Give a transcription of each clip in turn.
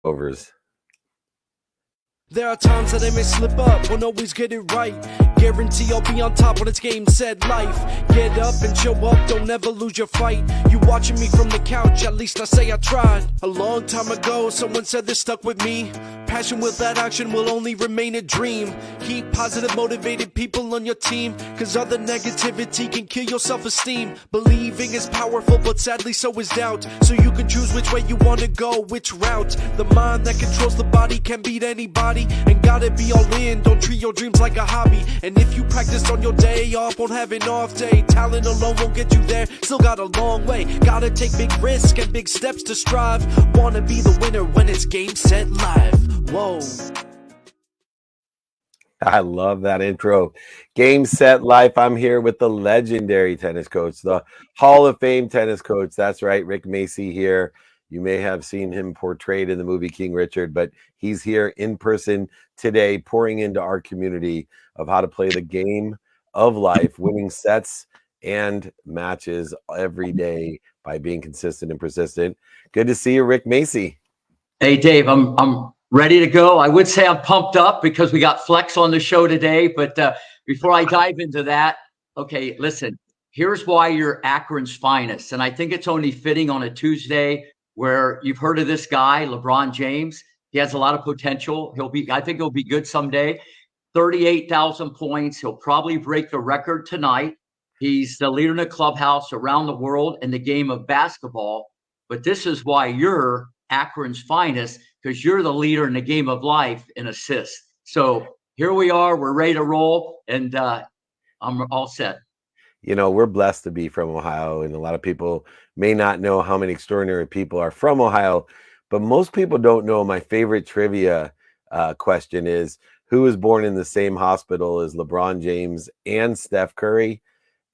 overs. There are times that I may slip up, won't always get it right. Guarantee I'll be on top when it's game, set, life. Get up and show up, don't ever lose your fight. You watching me from the couch, at least I say I tried. A long time ago, someone said this stuck with me. Passion without action will only remain a dream. Keep positive, motivated people on your team, cause other negativity can kill your self-esteem. Believing is powerful, but sadly so is doubt. So you can choose which way you wanna go, which route. The mind that controls the body can beat anybody, and gotta be all in, don't treat your dreams like a hobby. And if you practice on your day off, won't have an off day. Talent alone won't get you there, still got a long way. Gotta take big risks and big steps to strive. Wanna be the winner when it's game, set, live. Whoa. I love that intro. Game, set, life. I'm here with the legendary tennis coach, the Hall of Fame tennis coach. That's right, Rick Macci here. You may have seen him portrayed in the movie King Richard, but he's here in person today, pouring into our community of how to play the game of life, winning sets and matches every day by being consistent and persistent. Good to see you, Rick Macci. Hey, Dave, I'm ready to go. I would say I'm pumped up because we got Flex on the show today. But before I dive into that, okay, listen, here's why you're Akron's finest. And I think it's only fitting on a Tuesday where you've heard of this guy, LeBron James. He has a lot of potential. I think he'll be good someday. 38,000 points. He'll probably break the record tonight. He's the leader in the clubhouse around the world in the game of basketball. But this is why you're Akron's finest, because you're the leader in the game of life in assists. So here we are. We're ready to roll, and I'm all set. You know, we're blessed to be from Ohio, and a lot of people may not know how many extraordinary people are from Ohio, but most people don't know. My favorite trivia question is, who was born in the same hospital as LeBron James and Steph Curry?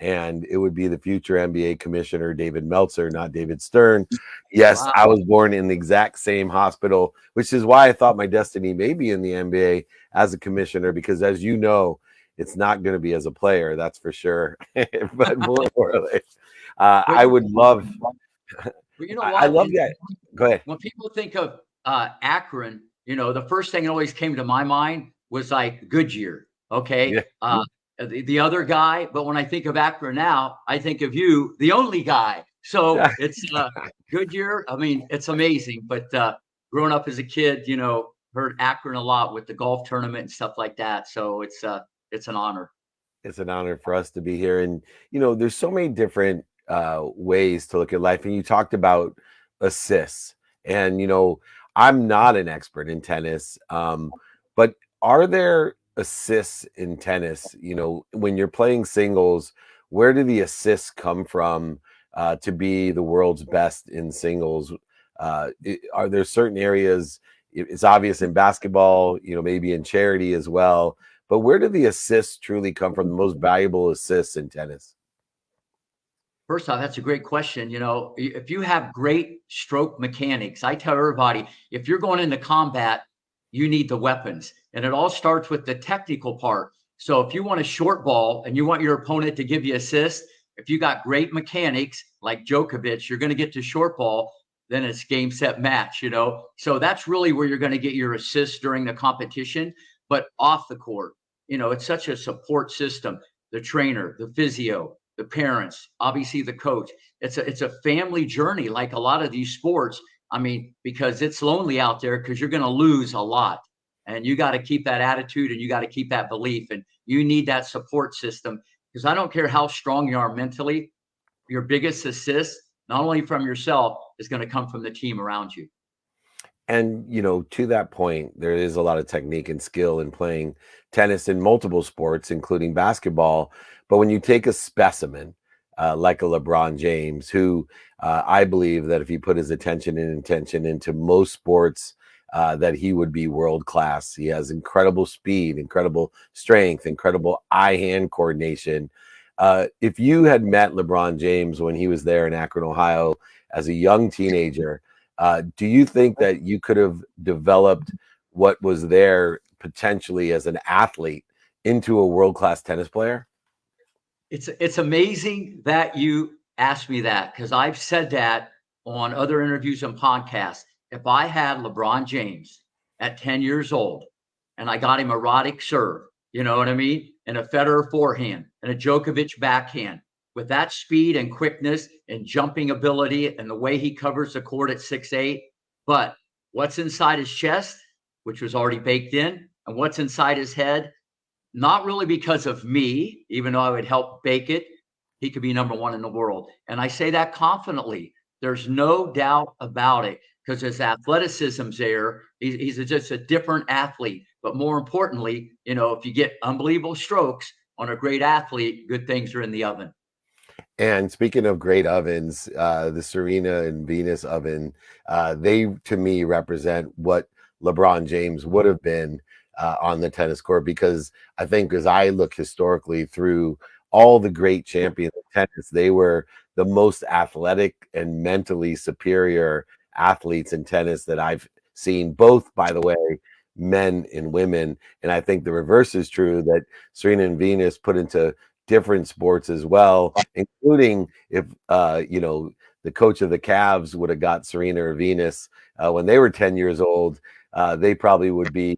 And it would be the future NBA commissioner, David Meltzer, not David Stern. Yes, wow. I was born in the exact same hospital, which is why I thought my destiny may be in the NBA as a commissioner, because as you know, it's not going to be as a player, that's for sure. But more importantly, I would love. You know what? I love that. Go ahead. When people think of Akron, you know, the first thing that always came to my mind was like Goodyear. Okay. Yeah. The other guy, but when I think of Akron now, I think of you, the only guy. So it's Goodyear. I mean, it's amazing. But growing up as a kid, you know, heard Akron a lot with the golf tournament and stuff like that. So it's an honor. It's an honor for us to be here. And, you know, there's so many different ways to look at life. And you talked about assists. And, you know, I'm not an expert in tennis, but are there assists in tennis? You know, when you're playing singles, where do the assists come from to be the world's best in singles? Are there certain areas? It's obvious in basketball, you know, maybe in charity as well, but where do the assists truly come from, the most valuable assists in tennis? First off, that's a great question. You know, if you have great stroke mechanics, I tell everybody, if you're going into combat, you need the weapons. And it all starts with the technical part. So if you want a short ball and you want your opponent to give you assist, if you got great mechanics like Djokovic, you're going to get to short ball, then it's game, set, match, you know. So that's really where you're going to get your assists during the competition. But off the court, you know, it's such a support system. The trainer, the physio, the parents, obviously the coach. It's a family journey like a lot of these sports. I mean, because it's lonely out there because you're going to lose a lot. And you got to keep that attitude and you got to keep that belief. And you need that support system, because I don't care how strong you are mentally, your biggest assist, not only from yourself, is going to come from the team around you. And, you know, to that point, there is a lot of technique and skill in playing tennis in multiple sports, including basketball. But when you take a specimen like a LeBron James, who I believe that if he put his attention and intention into most sports, that he would be world class. He has incredible speed, incredible strength, incredible eye-hand coordination. If you had met LeBron James when he was there in Akron, Ohio, as a young teenager, do you think that you could have developed what was there potentially as an athlete into a world-class tennis player? It's amazing that you asked me that, because I've said that on other interviews and podcasts. if I had LeBron James at 10 years old and I got him a Roddick serve, you know what I mean? And a Federer forehand and a Djokovic backhand, with that speed and quickness and jumping ability and the way he covers the court at 6'8". But what's inside his chest, which was already baked in, and what's inside his head, not really because of me, even though I would help bake it, he could be number one in the world. And I say that confidently. There's no doubt about it, because his athleticism's there. He's just a different athlete. But more importantly, if you get unbelievable strokes on a great athlete, good things are in the oven. And speaking of great ovens, the Serena and Venus oven, they to me represent what LeBron James would have been on the tennis court, because I think as I look historically through all the great champions of tennis, they were the most athletic and mentally superior athletes in tennis that I've seen, both, by the way, men and women. And I think the reverse is true, that Serena and Venus put into different sports as well, including if the coach of the Cavs would have got Serena or Venus when they were 10 years old, they probably would be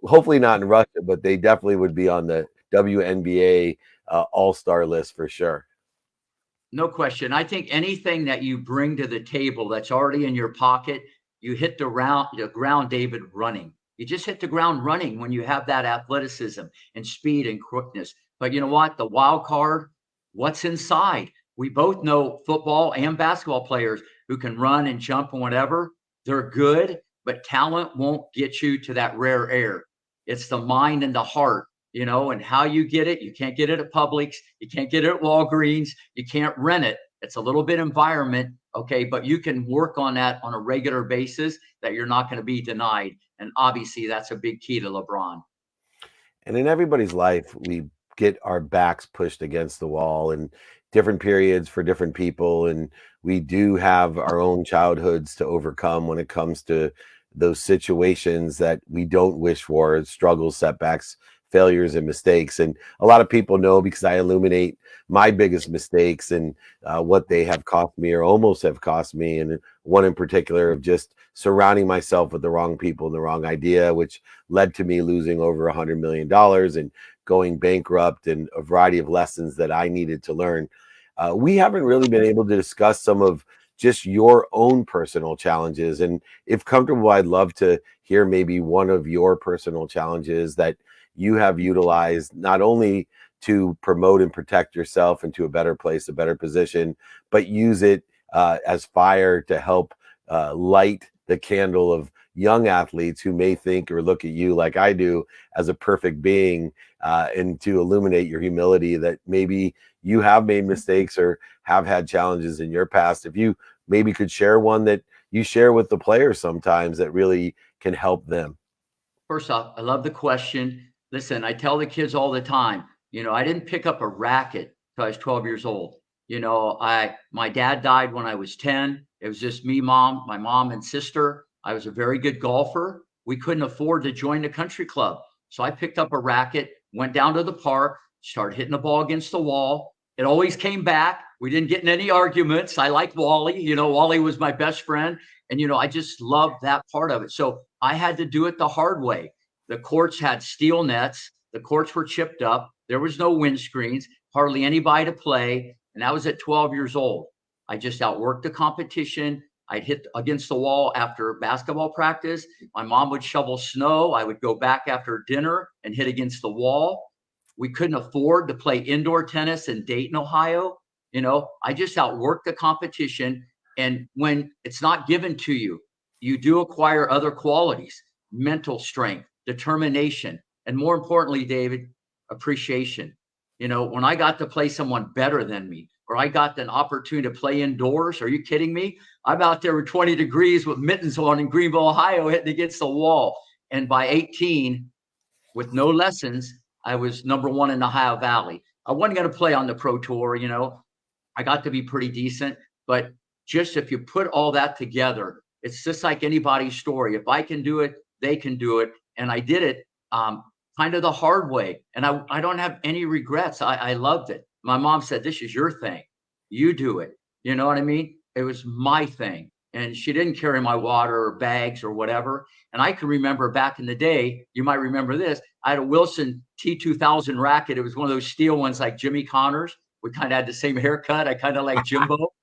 hopefully not in Russia, but they definitely would be on the WNBA all-star list for sure. No question. I think anything that you bring to the table that's already in your pocket, you hit the ground, David, running. You just hit the ground running when you have that athleticism and speed and quickness. But you know what? The wild card, what's inside? We both know football and basketball players who can run and jump and whatever. They're good, but talent won't get you to that rare air. It's the mind and the heart, and how you get it. You can't get it at Publix. You can't get it at Walgreens. You can't rent it. It's a little bit environment, okay, but you can work on that on a regular basis, that you're not going to be denied. And obviously, that's a big key to LeBron. And in everybody's life, we get our backs pushed against the wall in different periods for different people. And we do have our own childhoods to overcome when it comes to those situations that we don't wish for, struggles, setbacks, failures, and mistakes. And a lot of people know, because I illuminate my biggest mistakes and what they have cost me or almost have cost me. And one in particular of just surrounding myself with the wrong people and the wrong idea, which led to me losing over $100 million and going bankrupt, and a variety of lessons that I needed to learn. We haven't really been able to discuss some of just your own personal challenges. And if comfortable, I'd love to hear maybe one of your personal challenges that you have utilized, not only to promote and protect yourself into a better place, a better position, but use it as fire to help light the candle of young athletes who may think or look at you like I do as a perfect being, and to illuminate your humility, that maybe you have made mistakes or have had challenges in your past. If you maybe could share one that you share with the players sometimes that really can help them. First off, I love the question. Listen, I tell the kids all the time, I didn't pick up a racket till I was 12 years old. My dad died when I was 10. It was just me, my mom and sister. I was a very good golfer. We couldn't afford to join the country club. So I picked up a racket, went down to the park, started hitting the ball against the wall. It always came back. We didn't get in any arguments. I liked Wally. Wally was my best friend. And, I just loved that part of it. So I had to do it the hard way. The courts had steel nets. The courts were chipped up. There was no windscreens, hardly anybody to play. And I was at 12 years old. I just outworked the competition. I'd hit against the wall after basketball practice. My mom would shovel snow. I would go back after dinner and hit against the wall. We couldn't afford to play indoor tennis in Dayton, Ohio. I just outworked the competition. And when it's not given to you, you do acquire other qualities: mental strength, determination, and more importantly, David, appreciation. When I got to play someone better than me, or I got an opportunity to play indoors, are you kidding me? I'm out there with 20 degrees with mittens on in Greenville, Ohio, hitting against the wall. And by 18, with no lessons, I was number one in the Ohio Valley. I wasn't going to play on the pro tour. I got to be pretty decent, but just if you put all that together, it's just like anybody's story. If I can do it, they can do it. And I did it kind of the hard way. And I don't have any regrets. I loved it. My mom said, "This is your thing. You do it." You know what I mean? It was my thing. and she didn't carry my water or bags or whatever. And I can remember back in the day, you might remember this. I had a Wilson T2000 racket. It was one of those steel ones like Jimmy Connors. We kind of had the same haircut. I kind of like Jimbo.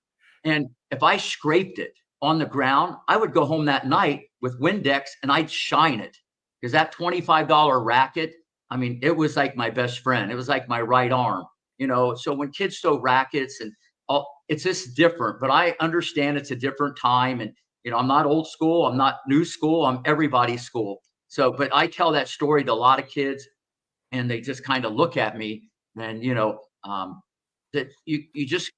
And if I scraped it on the ground, I would go home that night with Windex and I'd shine it, because that $25 racket, I mean, it was like my best friend. It was like my right arm, you know. So when kids throw rackets and all, it's just different. But I understand it's a different time. And, you know, I'm not old school. I'm not new school. I'm everybody's school. So, but I tell that story to a lot of kids and they just kind of look at me and, you know, that you just,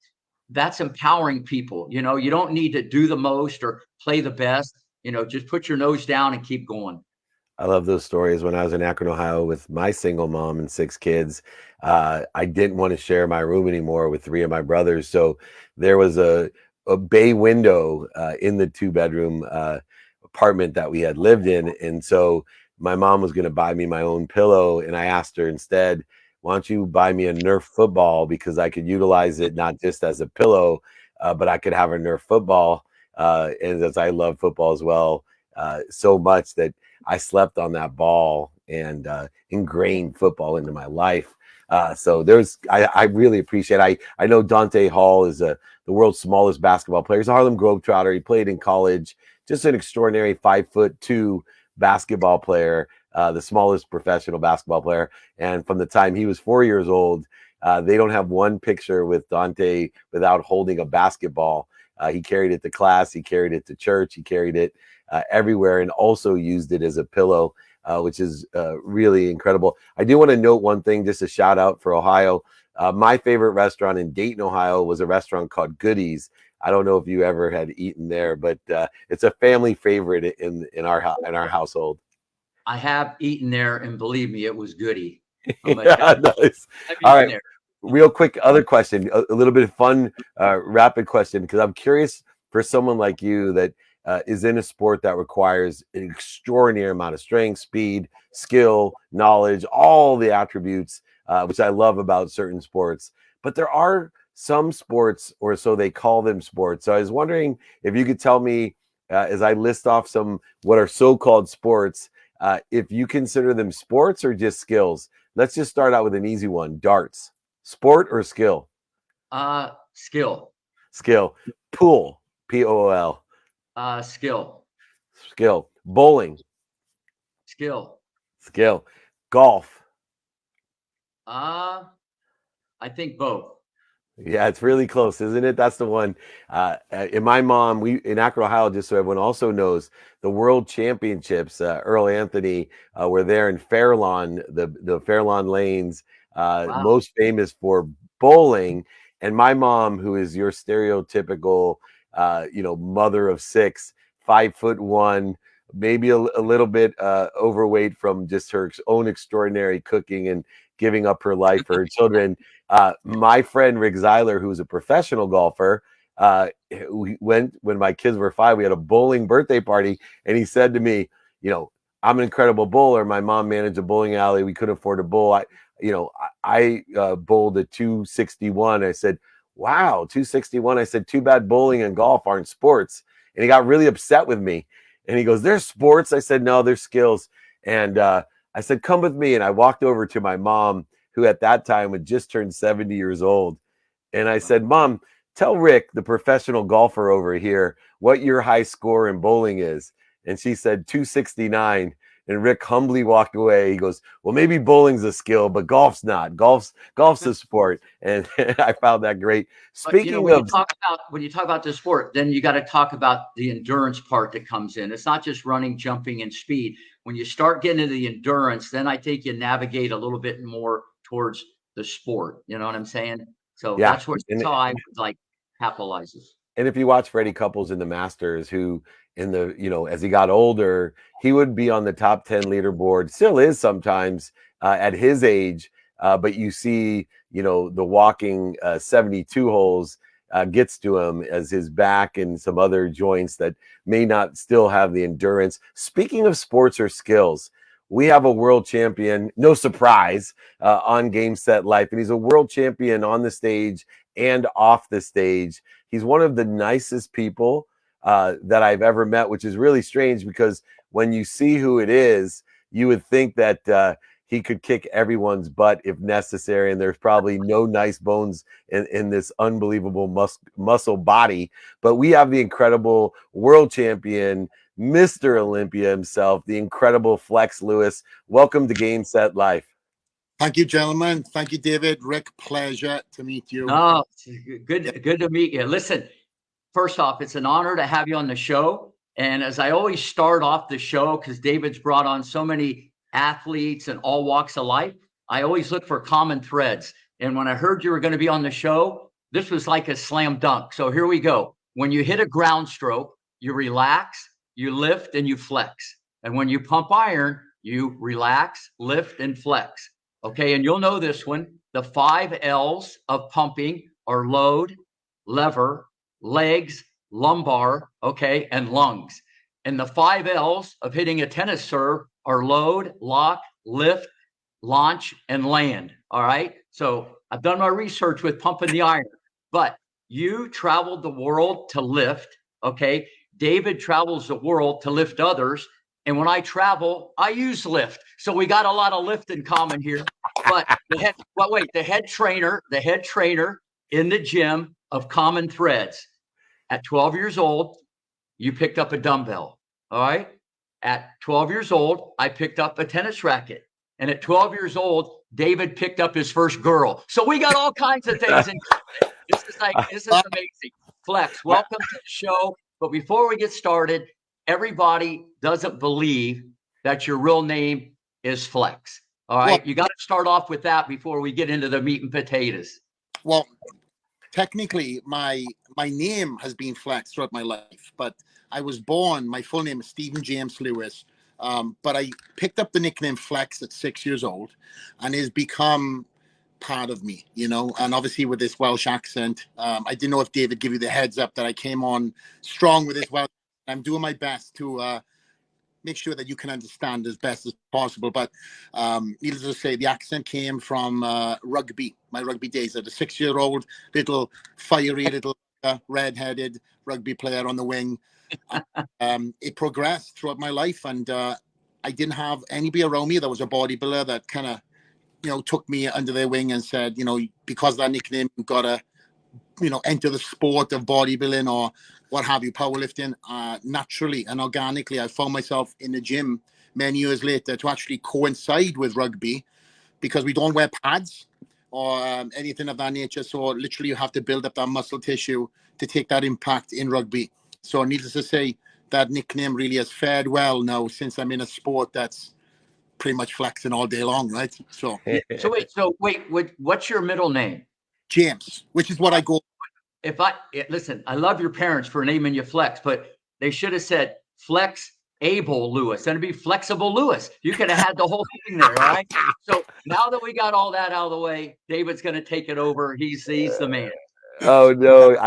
that's empowering people. You know, you don't need to do the most or play the best, you know, just put your nose down and keep going. I love those stories. When I was in Akron, Ohio with my single mom and 6 kids, I didn't want to share my room anymore with 3 of my brothers. So there was a bay window in the 2-bedroom apartment that we had lived in. And so my mom was going to buy me my own pillow. And I asked her instead, why don't you buy me a Nerf football, because I could utilize it not just as a pillow, but I could have a Nerf football. And as I love football as well, so much that I slept on that ball and ingrained football into my life. So I really appreciate it. I know Dante Hall is the world's smallest basketball player. He's a Harlem Globetrotter. He played in college, just an extraordinary 5'2" basketball player, the smallest professional basketball player. And from the time he was 4 years old, they don't have one picture with Dante without holding a basketball. He carried it to class. He carried it to church. He carried it everywhere, and also used it as a pillow, which is really incredible. I do want to note one thing, just a shout out for Ohio. My favorite restaurant in Dayton, Ohio was a restaurant called Goodies. I don't know if you ever had eaten there, but it's a family favorite in our household. I have eaten there, and believe me, it was goody. Yeah, nice. All right. Real quick, other question, a little bit of fun, rapid question, because I'm curious for someone like you that is in a sport that requires an extraordinary amount of strength, speed, skill, knowledge, all the attributes, which I love about certain sports. But there are some sports, or so they call them sports. So I was wondering if you could tell me, as I list off some what are so-called sports, if you consider them sports or just skills. Let's just start out with an easy one. Darts. Sport or skill? Skill. Skill. Pool. Pool. Skill. Skill. Bowling. Skill. Skill. Golf. I think both. Yeah, it's really close, isn't it? That's the one. And my mom, we in Akron, Ohio, just so everyone also knows, the World Championships, Earl Anthony, were there in Fairlawn, the Fairlawn Lanes, Wow. most famous for bowling. And my mom, who is your stereotypical, mother of 6, 5'1", maybe a little bit overweight from just her own extraordinary cooking and giving up her life for her children. My friend Rick Zeiler, who's a professional golfer, we went when my kids were 5. We had a bowling birthday party, and he said to me, I'm an incredible bowler. My mom managed a bowling alley. We couldn't afford a bowl. I bowled a 261. I said, wow, 261. I said, too bad bowling and golf aren't sports. And he got really upset with me. And he goes, they're sports. I said, no, they're skills. And I said, come with me. And I walked over to my mom, who at that time had just turned 70 years old. And I said, Mom, tell Rick, the professional golfer over here, what your high score in bowling is. And she said 269. And Rick humbly walked away. He goes, well, maybe bowling's a skill, but golf's not. Golf's a sport. And I found that great. Speaking when of, you talk about the sport, then you got to talk about the endurance part that comes in. It's not just running, jumping, and speed. When you start getting into the endurance, then I think you navigate a little bit more towards the sport. You know what I'm saying? So yeah, that's how I would like capitalizes. And if you watch Freddie Couples in the Masters, who in the, as he got older, he would be on the top 10 leaderboard, still is sometimes at his age. But you see, the walking 72 holes gets to him as his back and some other joints that may not still have the endurance. Speaking of sports or skills, we have a world champion, no surprise, on Game Set Life. And he's a world champion on the stage and off the stage. He's one of the nicest people. that I've ever met, which is really strange because when you see who it is, you would think that he could kick everyone's butt if necessary, and there's probably no nice bones in this unbelievable muscle body. But we have the incredible world champion, Mr. Olympia himself, the incredible Flex Lewis. Welcome to Game Set Life. Thank you, gentlemen. Thank you, David. Rick, pleasure to meet you. Oh, good to meet you. Listen, first off, it's an honor to have you on the show. And as I always start off the show, because David's brought on so many athletes and all walks of life, I always look for common threads. And when I heard you were going to be on the show, this was like a slam dunk. So here we go. When you hit a ground stroke, you relax, you lift, and you flex. And when you pump iron, you relax, lift, and flex. Okay, and you'll know this one. The 5 L's of pumping are load, lever, legs, lumbar, okay, and lungs. And the 5 L's of hitting a tennis serve are load, lock, lift, launch, and land. All right. So I've done my research with pumping the iron, but you traveled the world to lift. Okay. David travels the world to lift others. And when I travel, I use lift. So we got a lot of lift in common here. But the head trainer in the gym of common threads. At 12 years old, you picked up a dumbbell. All right. At 12 years old, I picked up a tennis racket. And at 12 years old, David picked up his first girl. So we got all kinds of things in common. This is amazing. Flex, welcome to the show. But before we get started, everybody doesn't believe that your real name is Flex. All right. Well, you got to start off with that before we get into the meat and potatoes. Well, technically, my name has been Flex throughout my life, but I was born, my full name is Stephen James Lewis. But I picked up the nickname Flex at 6 years old, and it's become part of me, you know, and obviously with this Welsh accent, I didn't know if David gave you the heads up that I came on strong with this Welsh. I'm doing my best to make sure that you can understand as best as possible. But needless to say, the accent came from rugby, my rugby days. As a 6-year-old, little fiery, little red-headed rugby player on the wing. It progressed throughout my life, and I didn't have anybody around me that was a bodybuilder that kind of, you know, took me under their wing and said, you know, because of that nickname, you've got to, you know, enter the sport of bodybuilding or what have you, powerlifting. Naturally and organically, I found myself in the gym many years later to actually coincide with rugby, because we don't wear pads or anything of that nature. So literally you have to build up that muscle tissue to take that impact in rugby. So needless to say, that nickname really has fared well now since I'm in a sport that's pretty much flexing all day long, right? So wait, what's your middle name? James, which is what I go. Listen, I love your parents for naming you Flex, but they should have said Flex Able Lewis. That'd be Flexible Lewis. You could have had the whole thing there, all right? So now that we got all that out of the way, David's going to take it over. He's the man. Oh no,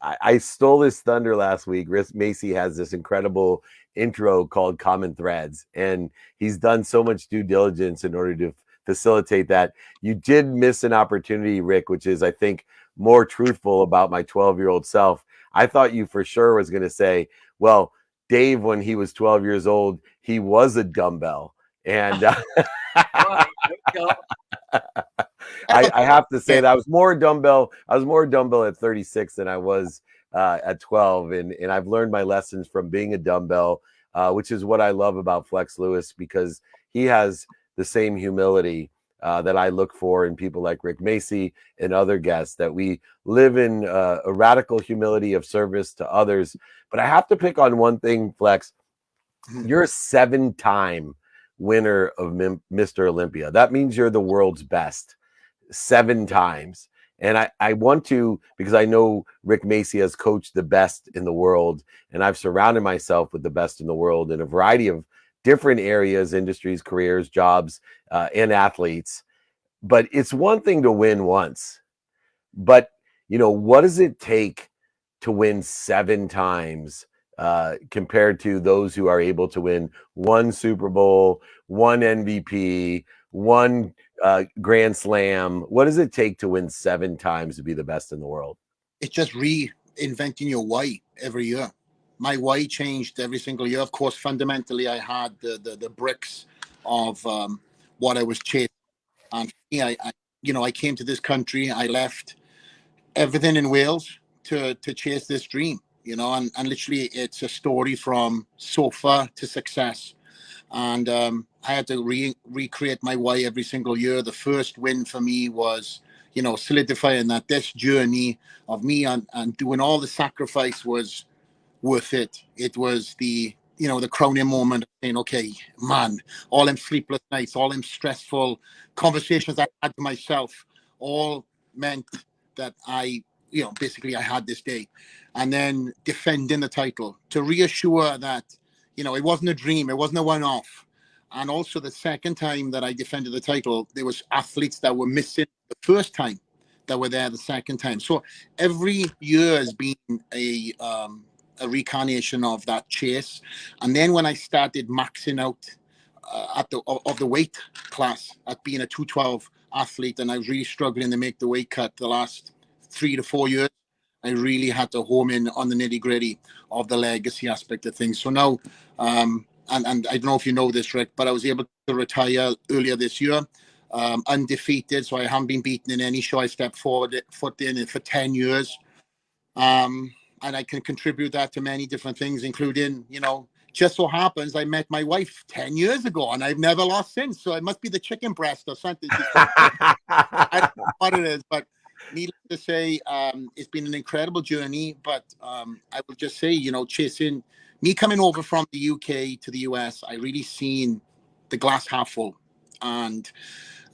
I stole his thunder last week. Rick Macci has this incredible intro called Common Threads, and he's done so much due diligence in order to facilitate that. You did miss an opportunity, Rick, which is, I think, more truthful about my 12-year-old self. I thought you for sure was going to say, well, Dave, when he was 12 years old, he was a dumbbell. And I have to say that I was more dumbbell at 36 than I was at 12. And I've learned my lessons from being a dumbbell, which is what I love about Flex Lewis, because he has the same humility that I look for in people like Rick Macci and other guests, that we live in a radical humility of service to others. But I have to pick on one thing, Flex. You're a 7-time winner of Mr. Olympia. That means you're the world's best 7 times. And I want to, because I know Rick Macci has coached the best in the world, and I've surrounded myself with the best in the world in a variety of different areas, industries, careers, jobs, and athletes. But it's one thing to win once. But, you know, what does it take to win 7 times compared to those who are able to win 1 Super Bowl, 1 MVP, 1 Grand Slam? What does it take to win 7 times to be the best in the world? It's just reinventing your why every year. my why changed every single year. Of course, fundamentally, I had the bricks of what I was chasing. And for me, I came to this country. I left everything in Wales to chase this dream. And literally, it's a story from sofa to success. And I had to recreate my why every single year. The first win for me was, solidifying that this journey of me and doing all the sacrifice was worth it. It was the crowning moment of saying, okay, man, all them sleepless nights, all them stressful conversations I had to myself, all meant that basically I had this day. And then defending the title to reassure that, it wasn't a dream, it wasn't a one-off. And also the second time that I defended the title, there was athletes that were missing the first time that were there the second time. So every year has been a reincarnation of that chase. And then when I started maxing out of the weight class at being a 212 athlete, and I was really struggling to make the weight cut the last 3 to 4 years, I really had to home in on the nitty gritty of the legacy aspect of things. So now, and I don't know if you know this, Rick, but I was able to retire earlier this year, undefeated. So I haven't been beaten in any show I stepped foot in for 10 years. And I can contribute that to many different things, including, just so happens I met my wife 10 years ago and I've never lost since. So it must be the chicken breast or something. I don't know what it is, but needless to say, it's been an incredible journey. But I will just say, chasing me coming over from the UK to the US, I really seen the glass half full. And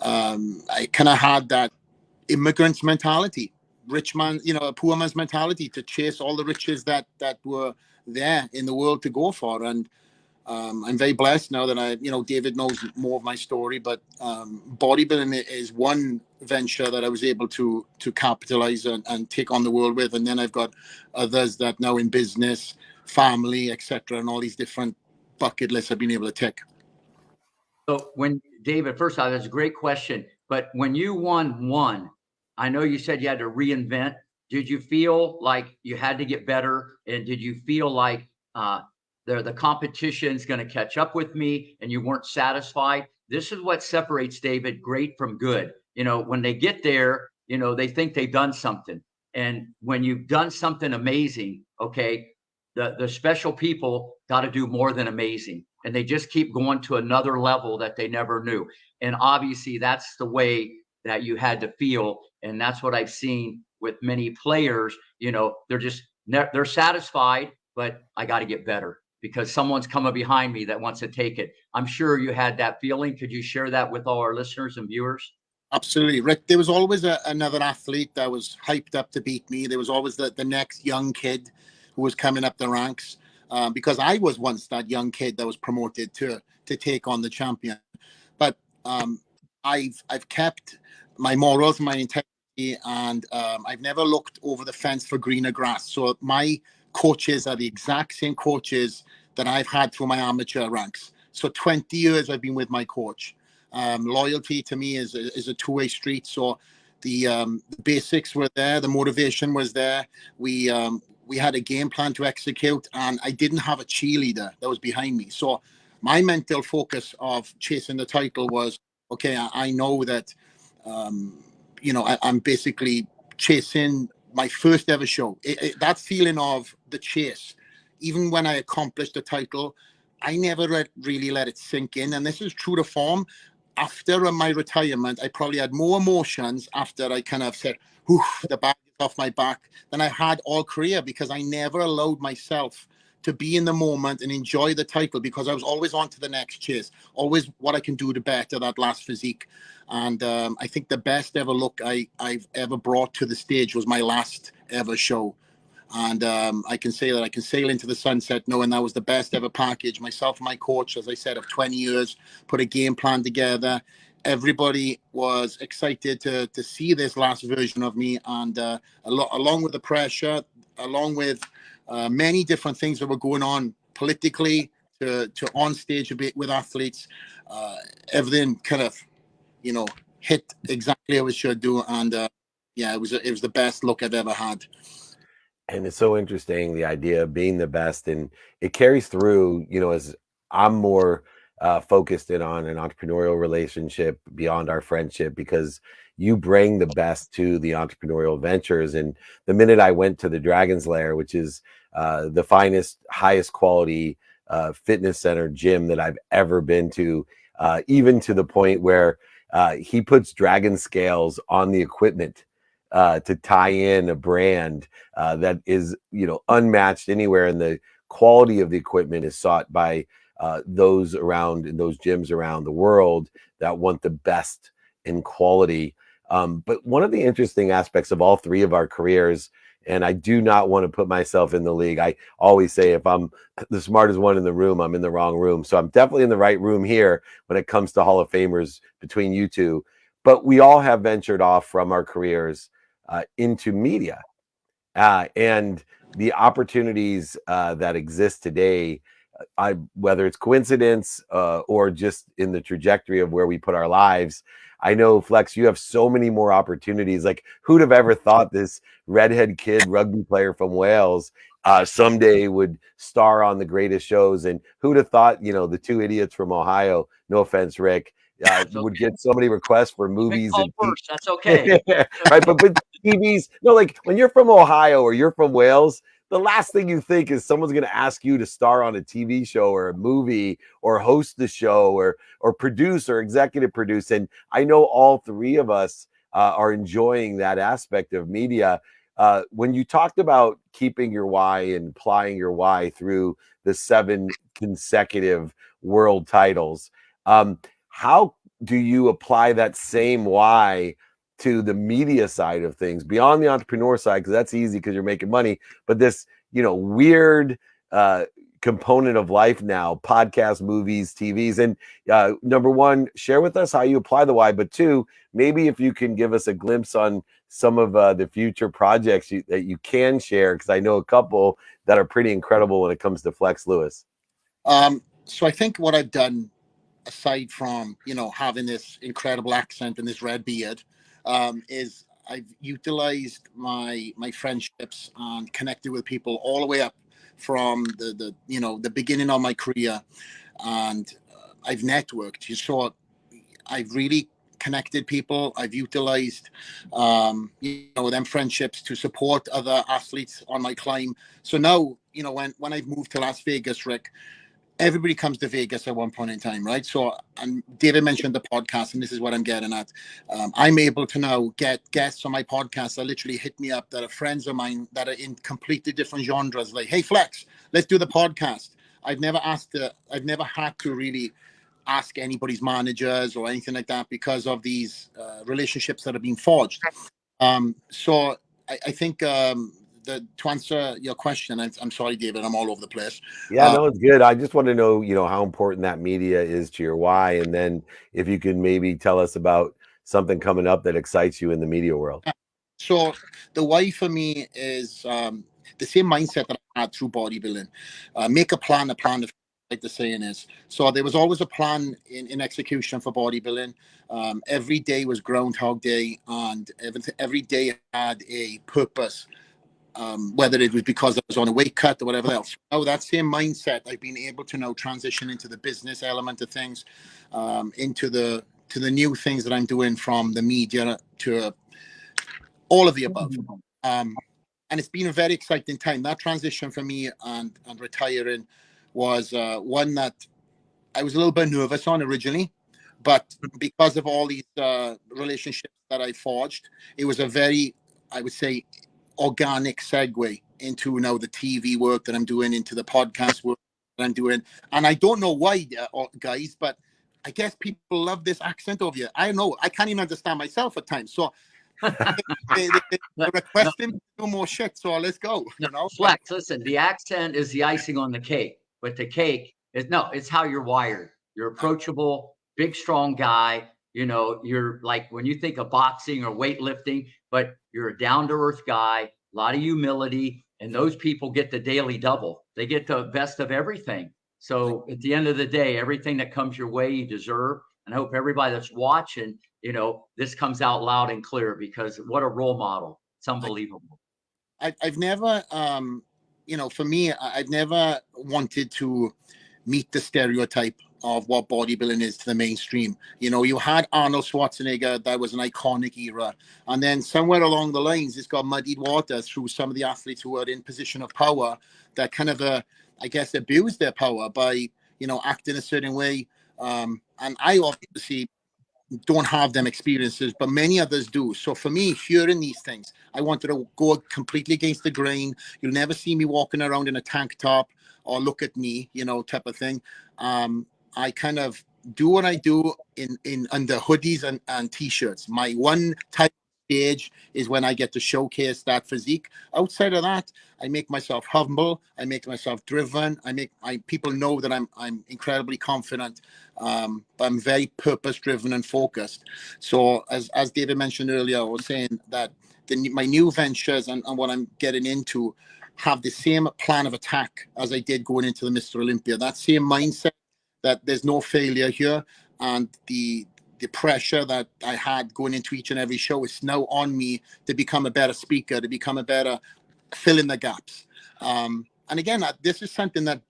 I kind of had that immigrant's mentality. Rich man, a poor man's mentality to chase all the riches that were there in the world to go for. And I'm very blessed now that David knows more of my story, but bodybuilding is one venture that I was able to capitalize and take on the world with. And then I've got others that now in business, family, etc., and all these different bucket lists I've been able to tick. So David, first off, that's a great question. But when you won, I know you said you had to reinvent. Did you feel like you had to get better? And did you feel like the competition's going to catch up with me and you weren't satisfied? This is what separates David great from good. When they get there, they think they've done something. And when you've done something amazing, okay, the special people got to do more than amazing. And they just keep going to another level that they never knew. And obviously that's the way that you had to feel. And that's what I've seen with many players. They're satisfied, but I got to get better because someone's coming behind me that wants to take it. I'm sure you had that feeling. Could you share that with all our listeners and viewers? Absolutely, Rick. There was always another athlete that was hyped up to beat me. There was always the next young kid who was coming up the ranks, because I was once that young kid that was promoted to take on the champion. But I've kept my morals, my integrity, and I've never looked over the fence for greener grass. So my coaches are the exact same coaches that I've had through my amateur ranks. So 20 years I've been with my coach. Loyalty to me is a two-way street. So the basics were there, the motivation was there. We had a game plan to execute, and I didn't have a cheerleader that was behind me. So my mental focus of chasing the title was, okay, I know that, I'm basically chasing my first ever show. That feeling of the chase, even when I accomplished the title, I never really let it sink in. And this is true to form. After my retirement, I probably had more emotions after I kind of said, the bag is off my back, than I had all career, because I never allowed myself to be in the moment and enjoy the title, because I was always on to the next chase, always what I can do to better that last physique. And I think the best ever look I've ever brought to the stage was my last ever show. And I can say that I can sail into the sunset knowing that was the best ever package. Myself and my coach, as I said, of 20 years, put a game plan together. Everybody was excited to see this last version of me. And along with the pressure, along with many different things that were going on politically to on stage a bit with athletes, everything kind of, hit exactly how it should do. And it was the best look I've ever had. And it's so interesting, the idea of being the best, and it carries through, as I'm more focused in on an entrepreneurial relationship beyond our friendship, because you bring the best to the entrepreneurial ventures. And the minute I went to the Dragon's Lair, which is the finest, highest quality fitness center gym that I've ever been to, even to the point where he puts dragon scales on the equipment to tie in a brand that is, unmatched anywhere, and the quality of the equipment is sought by those around in those gyms around the world that want the best in quality. But one of the interesting aspects of all three of our careers, and I do not want to put myself in the league. I always say if I'm the smartest one in the room, I'm in the wrong room. So I'm definitely in the right room here when it comes to Hall of Famers between you two. But we all have ventured off from our careers into media, and the opportunities that exist today, whether it's coincidence or just in the trajectory of where we put our lives. I know, Flex, you have so many more opportunities. Like, who'd have ever thought this redhead kid rugby player from Wales someday would star on the greatest shows? And who'd have thought, the two idiots from Ohio, no offense, Rick, would get so many requests for movies and worse. That's okay. right? But TVs, no, like when you're from Ohio or you're from Wales, the last thing you think is someone's going to ask you to star on a TV show or a movie or host the show or produce or executive produce. And I know all three of us are enjoying that aspect of media. When you talked about keeping your why and applying your why through the 7 consecutive world titles, how do you apply that same why to the media side of things beyond the entrepreneur side? Because that's easy because you're making money, but this weird component of life now, podcasts, movies, TVs. And number one, share with us how you apply the why, but two, maybe if you can give us a glimpse on some of the future projects that you can share, because I know a couple that are pretty incredible when it comes to Flex Lewis. So I think what I've done, aside from having this incredible accent and this red beard, is I've utilized my friendships and connected with people all the way up from the beginning of my career, and I've networked. So I've really connected people. I've utilized them friendships to support other athletes on my climb. So now when I've moved to Las Vegas, Rick, everybody comes to Vegas at one point in time, right? So, and David mentioned the podcast, and this is what I'm getting at. I'm able to now get guests on my podcast that literally hit me up, that are friends of mine that are in completely different genres. Like, hey, Flex, let's do the podcast. I've never had to really ask anybody's managers or anything like that because of these relationships that have been forged. So I think to answer your question, I'm sorry, David, I'm all over the place. Yeah, no, it's good. I just want to know, how important that media is to your why. And then if you could maybe tell us about something coming up that excites you in the media world. So the why for me is the same mindset that I had through bodybuilding. Make a plan, like the saying is. So there was always a plan in execution for bodybuilding. Every day was Groundhog Day, and every day had a purpose. Whether it was because I was on a weight cut or whatever else. Oh, that same mindset I've been able to now transition into the business element of things, into the new things that I'm doing, from the media to all of the above. And it's been a very exciting time. That transition for me and retiring was one that I was a little bit nervous on originally, but because of all these relationships that I forged, it was a very, I would say, organic segue into now the TV work that I'm doing, into the podcast work that I'm doing. And I don't know why, guys, but I guess people love this accent over here. I know, I can't even understand myself at times. So they're requesting me to do more shit. So let's go. Flex, listen, the accent is the icing on the cake, but the cake is it's how you're wired. You're approachable, big, strong guy. You're like, when you think of boxing or weightlifting, but you're a down to earth guy, a lot of humility, and those people get the daily double. They get the best of everything. So at the end of the day, everything that comes your way, you deserve. And I hope everybody that's watching, this comes out loud and clear, because what a role model. It's unbelievable. I've never, for me, I've never wanted to meet the stereotype of what bodybuilding is to the mainstream. You had Arnold Schwarzenegger, that was an iconic era. And then somewhere along the lines, it's got muddied water through some of the athletes who are in position of power that kind of, I guess, abuse their power by, acting a certain way. And I obviously don't have them experiences, but many others do. So for me, hearing these things, I wanted to go completely against the grain. You'll never see me walking around in a tank top or look at me, type of thing. I kind of do what I do in under hoodies and t-shirts. My one type of stage is when I get to showcase that physique. Outside of that, I make myself humble. I make myself driven. People know that I'm incredibly confident. But I'm very purpose driven and focused. So as David mentioned earlier, I was saying that my new ventures and what I'm getting into have the same plan of attack as I did going into the Mr. Olympia. That same mindset that there's no failure here, and the pressure that I had going into each and every show is now on me to become a better speaker, to become a better fill in the gaps. And again, this is something that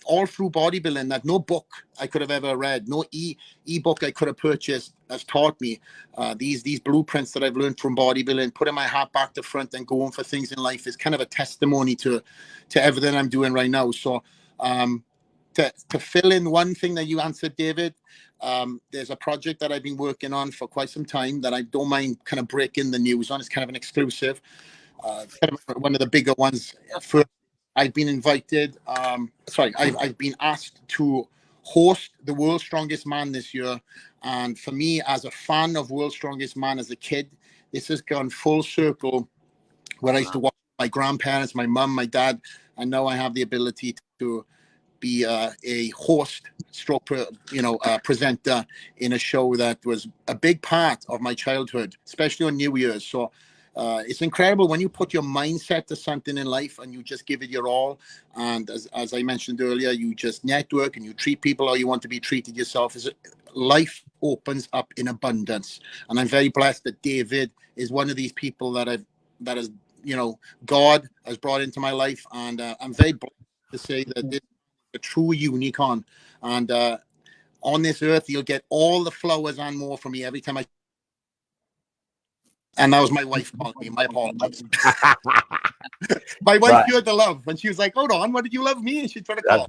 all through bodybuilding that no book I could have ever read, no e-book I could have purchased has taught me. These blueprints that I've learned from bodybuilding, putting my hat back to front and going for things in life is kind of a testimony to everything I'm doing right now. So to fill in one thing that you answered, David, there's a project that I've been working on for quite some time that I don't mind kind of breaking the news on. It's kind of an exclusive. Kind of one of the bigger ones. I've been invited. I've been asked to host the World's Strongest Man this year. And for me, as a fan of World's Strongest Man as a kid, this has gone full circle where I used to watch my grandparents, my mum, my dad, and now I have the ability to be a host stroke presenter in a show that was a big part of my childhood, especially on New Year's. So it's incredible when you put your mindset to something in life and you just give it your all. And as I mentioned earlier, you just network and you treat people how you want to be treated yourself. Life opens up in abundance. And I'm very blessed that David is one of these people that is, God has brought into my life. And I'm very blessed to say that this is a true unicorn. And on this earth, you'll get all the flowers and more from me every time and that was my wife calling me. My apologies. My wife heard the love when she was like, "Hold on, what did you love me?" And she tried to call.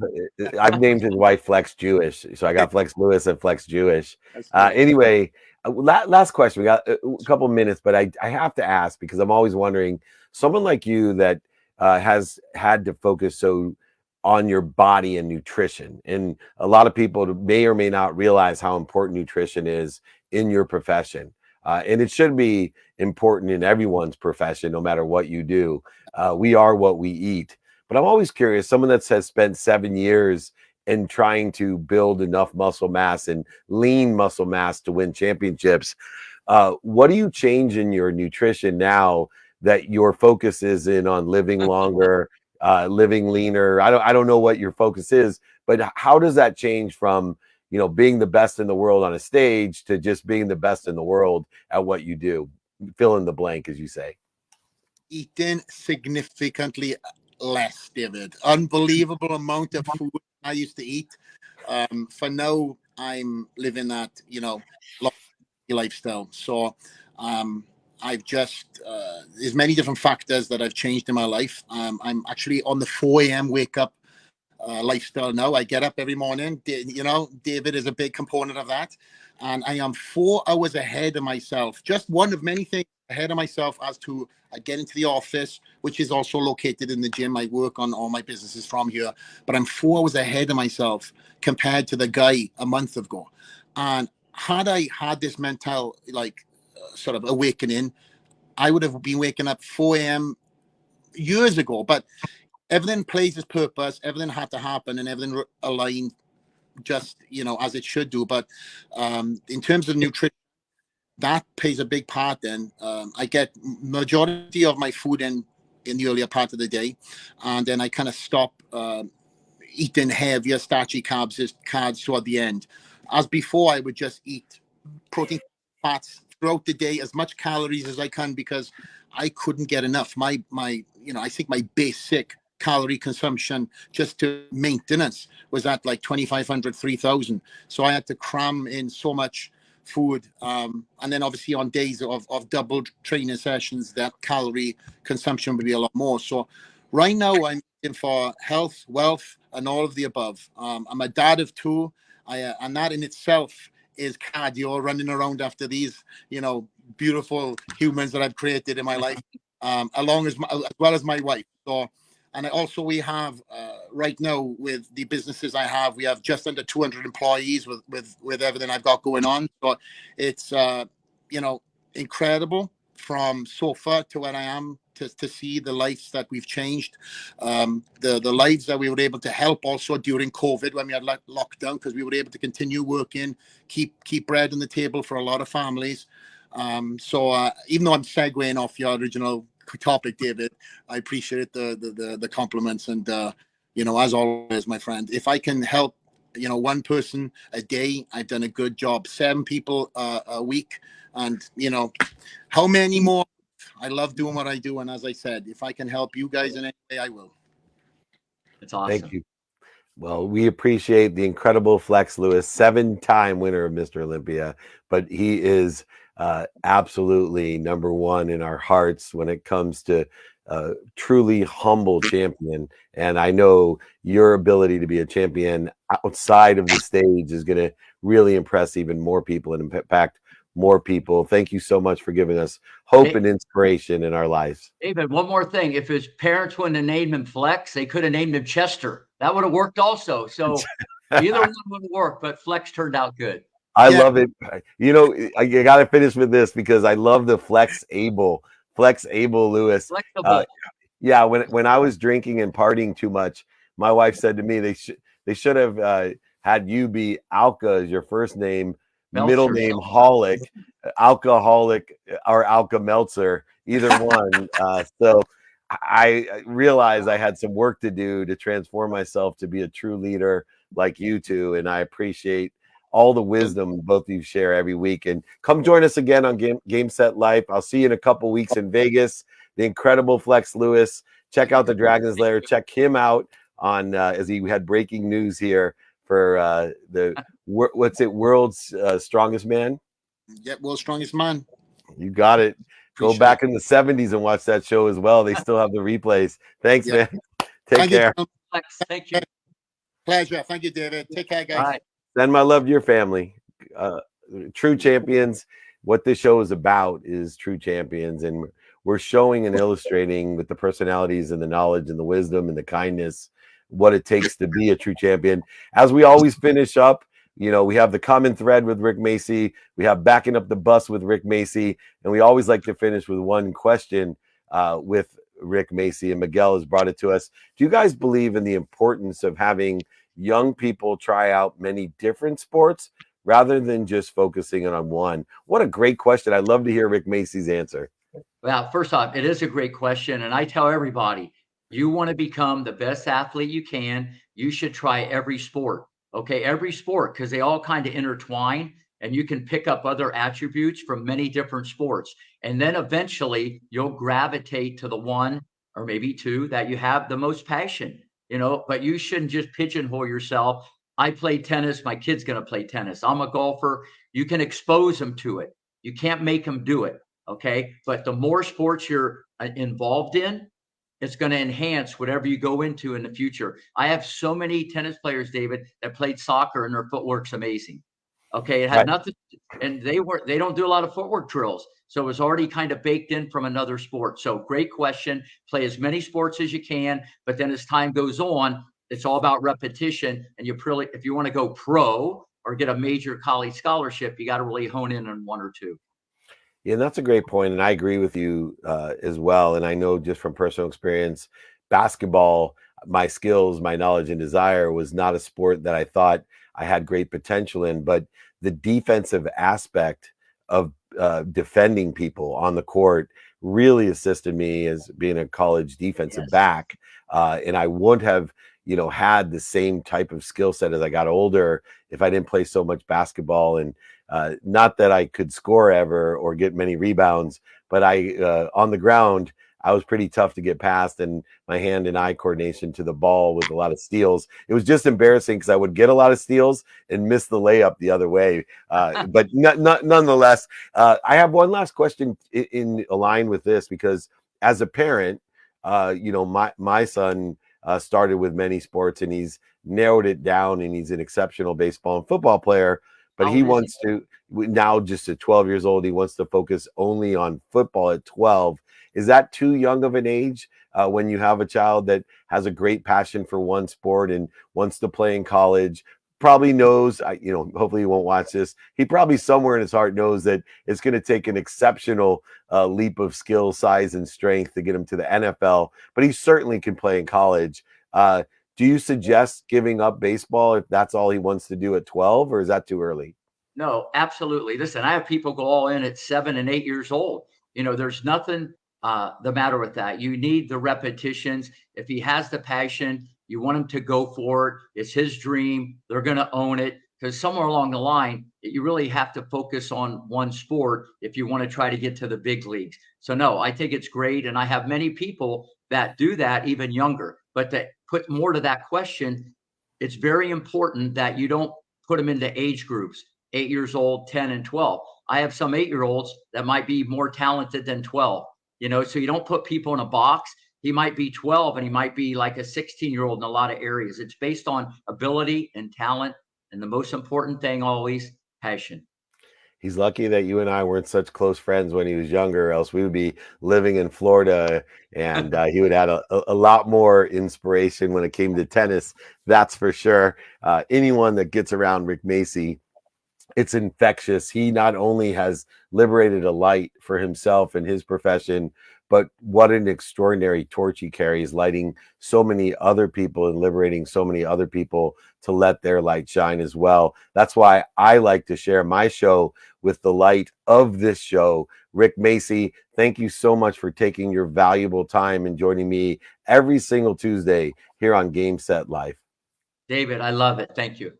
I've named his wife Flex Jewish, so I got Flex Lewis and Flex Jewish. Anyway, last question. We got a couple minutes, but I have to ask because I'm always wondering. Someone like you that has had to focus so on your body and nutrition, and a lot of people may or may not realize how important nutrition is in your profession. And it should be important in everyone's profession, no matter what you do. We are what we eat. But I'm always curious, someone that has spent 7 years in trying to build enough muscle mass and lean muscle mass to win championships, what do you change in your nutrition now that your focus is in on living longer, living leaner? I don't know what your focus is, but how does that change from being the best in the world on a stage to just being the best in the world at what you do? Fill in the blank, as you say. Eating significantly less, David. Unbelievable amount of food I used to eat. For now, I'm living that, lifestyle. So I've just, there's many different factors that I've changed in my life. I'm actually on the 4 a.m. wake up lifestyle now. I get up every morning. David is a big component of that. And I am 4 hours ahead of myself. Just one of many things ahead of myself as to I get into the office, which is also located in the gym. I work on all my businesses from here. But I'm 4 hours ahead of myself compared to the guy a month ago. And had I had this mental, sort of awakening, I would have been waking up 4 a.m. years ago. But everything plays its purpose. Everything had to happen, and everything aligned just as it should do. But in terms of nutrition, that plays a big part. Then I get majority of my food in the earlier part of the day, and then I kind of stop eating heavier starchy carbs toward the end. As before, I would just eat protein, fats, throughout the day as much calories as I can because I couldn't get enough. I think my basic calorie consumption just to maintenance was at like 2,500, 3,000. So I had to cram in so much food. And then obviously on days of double training sessions, that calorie consumption would be a lot more. So right now I'm in for health, wealth, and all of the above. I'm a dad of two. And that in itself is cardio, running around after these, beautiful humans that I've created in my life, as well as my wife. So, and we have right now with the businesses I have, we have just under 200 employees with everything I've got going on. So it's incredible from so far to where I am to see the lives that we've changed, the lives that we were able to help also during COVID when we had lockdown, because we were able to continue working, keep bread on the table for a lot of families. So even though I'm segueing off your original topic, David, I appreciate the compliments, and as always, my friend, if I can help one person a day, I've done a good job. 7 people a week, and how many more? I love doing what I do, and as I said, if I can help you guys in any way, I will. It's awesome. Thank you. Well, we appreciate the incredible Flex Lewis, 7-time winner of Mr. Olympia, but he is absolutely number one in our hearts when it comes to truly humble champion. And I know your ability to be a champion outside of the stage is going to really impress even more people and impact more people. Thank you so much for giving us hope and inspiration in our lives. David, one more thing. If his parents wouldn't have named him Flex, they could have named him Chester. That would have worked also. So either one would work, but Flex turned out good. I love it. I got to finish with this because I love the Flex Able Lewis. Yeah, when I was drinking and partying too much, my wife said to me they should have had you be Alka as your first name, Meltzer, middle name Holic, alcoholic, or Alka Meltzer, either one. So I realized I had some work to do to transform myself to be a true leader like you two, and I appreciate all the wisdom both of you share every week. And come join us again on Game Set Life. I'll see you in a couple weeks in Vegas. The incredible Flex Lewis. Check out the Dragon's Lair. Check him out on as he had breaking news here for World's Strongest Man. Yeah, World's Strongest Man. You got it. Go back in the 70s and watch that show as well. They still have the replays. Thanks, man. Take care. Thank you. Pleasure. Thank you, David. Take care, guys. Right. Send my love to your family. True champions. What this show is about is true champions, and we're showing and illustrating with the personalities and the knowledge and the wisdom and the kindness what it takes to be a true champion. As we always finish up, we have the common thread with Rick Macci. We have backing up the bus with Rick Macci, and we always like to finish with one question with Rick Macci, and Miguel has brought it to us. Do you guys believe in the importance of having young people try out many different sports rather than just focusing on one? What a great question. I'd love to hear Rick Macci's answer. Well, first off, it is a great question. And I tell everybody, you want to become the best athlete you can, you should try every sport. Okay, every sport, because they all kind of intertwine, and you can pick up other attributes from many different sports. And then eventually you'll gravitate to the one or maybe two that you have the most passion. But you shouldn't just pigeonhole yourself. I play tennis. My kid's going to play tennis. I'm a golfer. You can expose them to it. You can't make them do it. Okay. But the more sports you're involved in, it's going to enhance whatever you go into in the future. I have so many tennis players, David, that played soccer and their footwork's amazing. Okay. It had nothing, and they don't do a lot of footwork drills. So it was already kind of baked in from another sport. So great question. Play as many sports as you can, but then as time goes on, it's all about repetition. And if you want to go pro or get a major college scholarship, you got to really hone in on one or two. Yeah, that's a great point, and I agree with you as well. And I know just from personal experience, basketball, my skills, my knowledge, and desire was not a sport that I thought I had great potential in, but the defensive aspect of defending people on the court really assisted me as being a college defensive back. And I wouldn't have had the same type of skill set as I got older if I didn't play so much basketball. And not that I could score ever or get many rebounds, but on the ground, I was pretty tough to get past, and my hand and eye coordination to the ball with a lot of steals. It was just embarrassing because I would get a lot of steals and miss the layup the other way. But nonetheless, I have one last question in line with this, because as a parent, my son started with many sports, and he's narrowed it down, and he's an exceptional baseball and football player. But he wants to, now just at 12 years old, he wants to focus only on football at 12. Is that too young of an age when you have a child that has a great passion for one sport and wants to play in college? Probably knows, hopefully he won't watch this. He probably somewhere in his heart knows that it's going to take an exceptional leap of skill, size, and strength to get him to the NFL, but he certainly can play in college. Do you suggest giving up baseball if that's all he wants to do at 12, or is that too early? No, absolutely. Listen, I have people go all in at 7 and 8 years old. There's nothing the matter with that. You need the repetitions. If he has the passion, you want him to go for it. It's his dream. They're going to own it, because somewhere along the line, you really have to focus on one sport if you want to try to get to the big leagues. So no, I think it's great. And I have many people that do that even younger. But to put more to that question, it's very important that you don't put them into age groups, 8 years old, 10 and 12. I have some 8-year-olds that might be more talented than 12. So you don't put people in a box. He might be 12 and he might be like a 16-year-old in a lot of areas. It's based on ability and talent. And the most important thing always, passion. He's lucky that you and I weren't such close friends when he was younger, else we would be living in Florida, and he would have a lot more inspiration when it came to tennis. That's for sure. Anyone that gets around Rick Macci, it's infectious. He not only has liberated a light for himself and his profession, but what an extraordinary torch he carries, lighting so many other people and liberating so many other people to let their light shine as well. That's why I like to share my show with the light of this show. Rick Macci, thank you so much for taking your valuable time and joining me every single Tuesday here on Game Set Life. David, I love it. Thank you.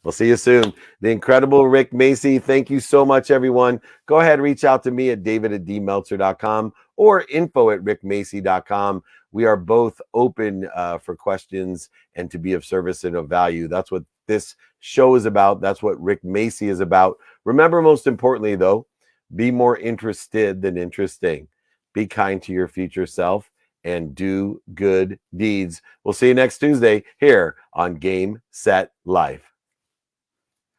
We'll see you soon. The incredible Rick Macci. Thank you so much, everyone. Go ahead, reach out to me at david@dmeltzer.com or info@rickmacci.com. We are both open for questions and to be of service and of value. That's what this show is about. That's what Rick Macci is about. Remember, most importantly, though, be more interested than interesting. Be kind to your future self and do good deeds. We'll see you next Tuesday here on Game Set Life.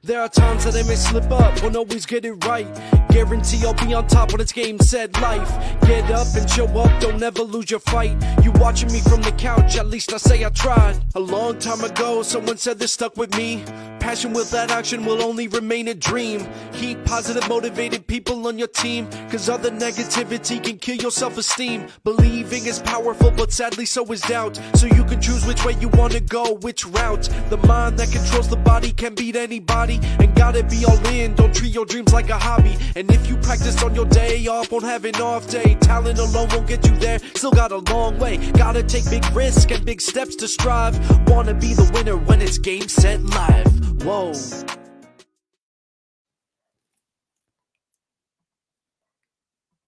There are times that I may slip up, won't always get it right. Guarantee I'll be on top when it's game, set, life. Get up and show up, don't ever lose your fight. You watching me from the couch, at least I say I tried. A long time ago, someone said this stuck with me. Passion without action will only remain a dream. Keep positive, motivated people on your team, cause other negativity can kill your self-esteem. Believing is powerful, but sadly so is doubt. So you can choose which way you wanna go, which route. The mind that controls the body can beat anybody, and gotta be all in, don't treat your dreams like a hobby. And if you practice on your day off, won't have an off day. Talent alone won't get you there, still got a long way. Gotta take big risks and big steps to strive. Wanna be the winner when it's game, set, live. Whoa.